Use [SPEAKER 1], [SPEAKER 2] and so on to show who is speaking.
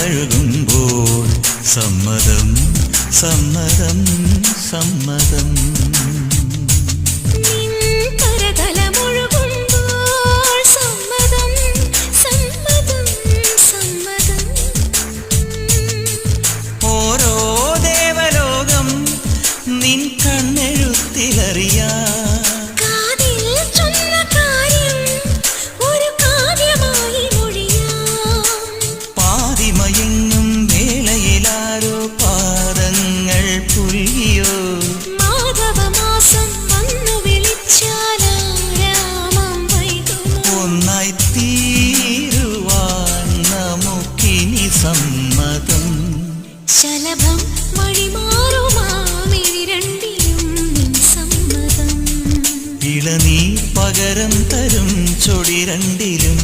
[SPEAKER 1] തഴുകുമ്പോൾ സമ്മതം സമ്മതം സമ്മതം. ഓരോ ദേവലോകം നിൻ കണ്ണെഴുത്തിലറിയാ സമ്മതം.
[SPEAKER 2] ശലഭം വഴിമാറുമാമിരണ്ടിലും നിൻ സമ്മതം.
[SPEAKER 1] ഇളനീ പകരം തരും ചൊടി രണ്ടിലും